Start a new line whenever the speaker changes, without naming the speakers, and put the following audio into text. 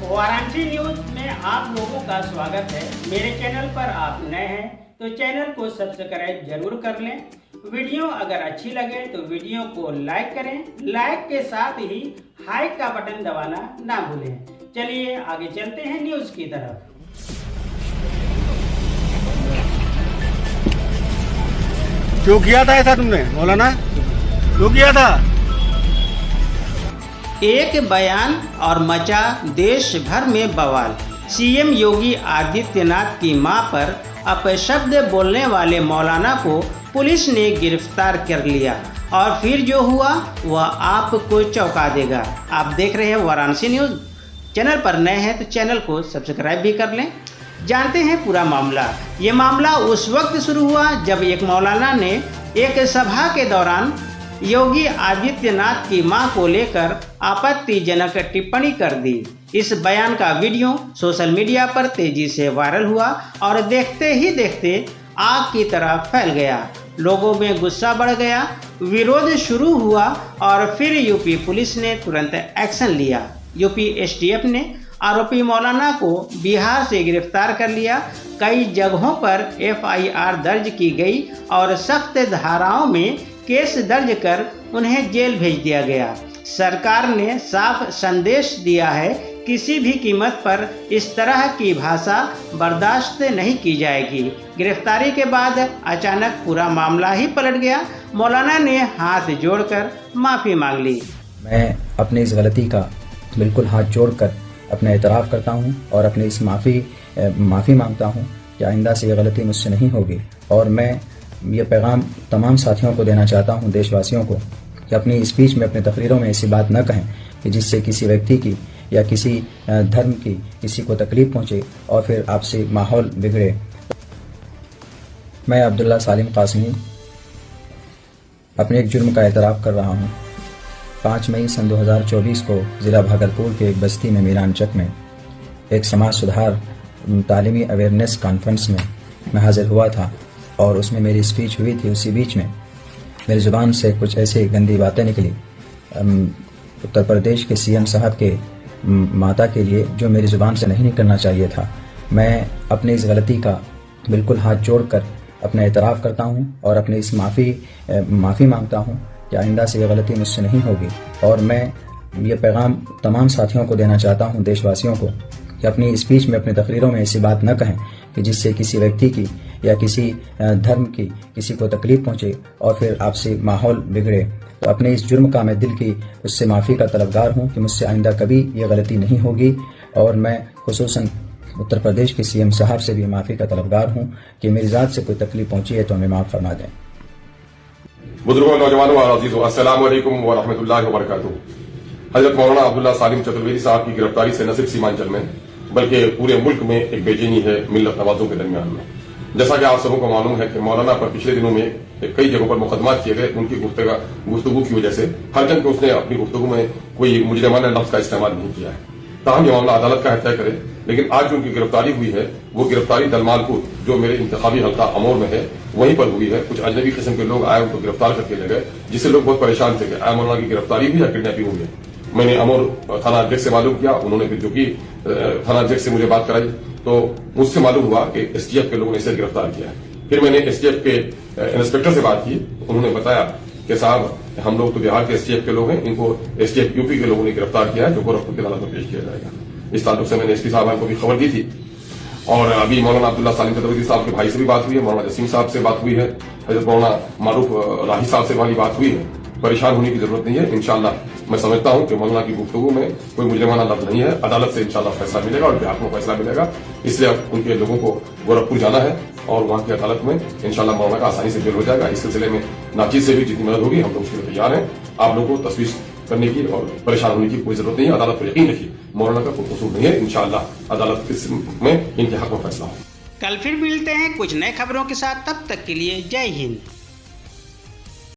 Varanasi news में आप लोगों का स्वागत है। मेरे चैनल पर आप नए हैं तो चैनल को सब्सक्राइब जरूर कर लें। वीडियो अगर अच्छी लगे तो वीडियो को लाइक करें। लाइक के साथ ही हाइप का बटन दबाना ना भूलें। चलिए आगे चलते हैं न्यूज की तरफ।
क्यों किया था ऐसा तुमने मौलाना? क्यों किया था?
एक बयान और मचा देश भर में बवाल। सीएम योगी आदित्यनाथ की मां पर अपशब्द बोलने वाले मौलाना को पुलिस ने गिरफ्तार कर लिया और फिर जो हुआ वह आपको चौंका देगा। आप देख रहे हैं वाराणसी न्यूज। चैनल पर नए हैं तो चैनल को सब्सक्राइब भी कर लें। जानते हैं पूरा मामला। ये मामला उस वक्त शुरू हुआ जब एक मौलाना ने एक सभा के दौरान योगी आदित्यनाथ की मां को लेकर आपत्तिजनक टिप्पणी कर दी। इस बयान का वीडियो सोशल मीडिया पर तेजी से वायरल हुआ और देखते ही देखते आग की तरह फैल गया। लोगों में गुस्सा बढ़ गया, विरोध शुरू हुआ और फिर यूपी पुलिस ने तुरंत एक्शन लिया। यूपी एसटीएफ ने आरोपी मौलाना को बिहार से गिरफ्तार कर लिया। कई जगहों पर एफआईआर दर्ज की गई और सख्त धाराओं में केस दर्ज कर उन्हें जेल भेज दिया गया। सरकार ने साफ संदेश दिया है, किसी भी कीमत पर इस तरह की भाषा बर्दाश्त नहीं की जाएगी। गिरफ्तारी के बाद अचानक पूरा मामला ही पलट गया। मौलाना ने हाथ जोड़कर माफ़ी मांग ली।
मैं अपनी इस गलती का बिल्कुल हाथ जोड़कर अपना एतराफ़ करता हूं और अपनी इस माफ़ी मांगता हूं कि आइंदा से ये गलती मुझसे नहीं होगी। और मैं ये पैगाम तमाम साथियों को देना चाहता हूं, देशवासियों को, कि अपनी स्पीच में, अपने तकरीरों में ऐसी बात न कहें कि जिससे किसी व्यक्ति की या किसी धर्म की किसी को तकलीफ पहुंचे और फिर आपसे माहौल बिगड़े। मैं अब्दुल्ला सालिम कासमी अपने एक जुर्म का एतराफ़ कर रहा हूं। 5 मई सन 2024 को ज़िला भागलपुर के एक बस्ती में मीरानचक में एक समाज सुधार तालीमी अवेयरनेस कॉन्फ्रेंस में मैं हाजिर हुआ था और उसमें मेरी स्पीच हुई थी। उसी बीच में मेरी ज़ुबान से कुछ ऐसी गंदी बातें निकली उत्तर प्रदेश के सीएम साहब के माता के लिए, जो मेरी ज़ुबान से नहीं निकलना चाहिए था। मैं अपनी इस गलती का बिल्कुल हाथ जोड़कर अपना एतराफ़ करता हूं और अपनी इस माफ़ी मांगता हूं कि आइंदा से ये गलती मुझसे नहीं होगी। और मैं ये पैगाम तमाम साथियों को देना चाहता हूं, देशवासियों को, कि अपनी स्पीच में, अपनी तकरीरों में ऐसी बात न कहें कि जिससे किसी व्यक्ति की या किसी धर्म की किसी को तकलीफ पहुंचे और फिर आपसे माहौल बिगड़े। तो अपने इस जुर्म का मैं दिल की उससे माफ़ी का तलबगार हूं कि मुझसे आइंदा कभी ये गलती नहीं होगी। और मैं खुसूसन उत्तर प्रदेश के सीएम साहब से भी माफ़ी का तलबगार हूं कि मेरी ज़ात से कोई तकलीफ पहुंची है तो हमें माफ़ फरमा दें।
बुजुर्गों, नौजवानों और अज़ीज़ों, अस्सलाम वालेकुम व रहमतुल्लाहि व बरकातुहू। हज़रत मौलाना अब्दुल्ला सालिम चतुर्वेदी साहब की गिरफ्तारी से न सिर्फ सीमांचल में बल्कि पूरे मुल्क में एक बेचैनी है मिल्लत नवाजों के दरमियान में। जैसा कि आप सबों को मालूम है कि मौलाना पर पिछले दिनों में कई जगहों पर मुकदमा किए गए उनकी गुफ्तगू की वजह से। हरचंद के उसने अपनी गुफ्तगू में कोई मुजरिमाना लफ्ज का इस्तेमाल नहीं किया है। ताहम यह मामला अदालत का तय करे। लेकिन आज जो उनकी गिरफ्तारी हुई है वो गिरफ्तारी दलमालपुर, जो मेरे इंतखाबी हल्का अमोर में है, वहीं पर हुई है। कुछ अजनबी किस्म के लोग आए, उनको गिरफ्तार करके ले गए, जिससे लोग बहुत परेशान थे कि आया मौलाना की गिरफ्तारी हुई या किडनैपिंग हुई है। मैंने अमोर थाना अध्यक्ष से मालूम किया, उन्होंने फिर जो कि थाना अध्यक्ष से मुझे बात कराई तो मुझसे मालूम हुआ कि एसटीएफ के लोगों ने इसे गिरफ्तार किया है। फिर मैंने एसटीएफ के इंस्पेक्टर से बात की, उन्होंने बताया कि साहब हम लोग तो बिहार के एसटीएफ के लोग हैं, इनको एसटीएफ यूपी के लोगों ने गिरफ्तार किया है, जो गोरखपुर की अदालत में पेश किया जाएगा। इस ताल्लुक से मैंने एसपी साहब को भी खबर दी थी। और अभी मौलाना अब्दुल्ला सालिम चतुर्वेदी साहब के भाई से भी बात हुई है, मौलाना जसीम साहब से बात हुई है, हजरत मौलाना मारूफ राही साहब से वाली बात हुई है। परेशान होने की जरूरत नहीं है। इंशाल्लाह मैं समझता हूं कि मौलाना की गुफ्तगू में कोई मुजरिमाना लफ्ज नहीं है। अदालत से इंशाल्लाह फैसला मिलेगा और बिहार को फैसला मिलेगा। इसलिए अब उनके लोगों को गोरखपुर जाना है और वहां की अदालत में इंशाल्लाह मौलाना का आसानी से बेल हो जाएगा। इस सिलसिले में नाचीज से भी जितनी मदद होगी हम लोग उसके लिए तैयार हैं। आप लोगों को तशवीश करने की और परेशान होने की कोई जरूरत नहीं है। अदालत पर यकीन रखिए, मौलाना का कोई कसूर नहीं है। इंशाल्लाह अदालत में इनके हक में फैसला हो।
कल फिर मिलते हैं कुछ नए खबरों के साथ। तब तक के लिए जय हिंद।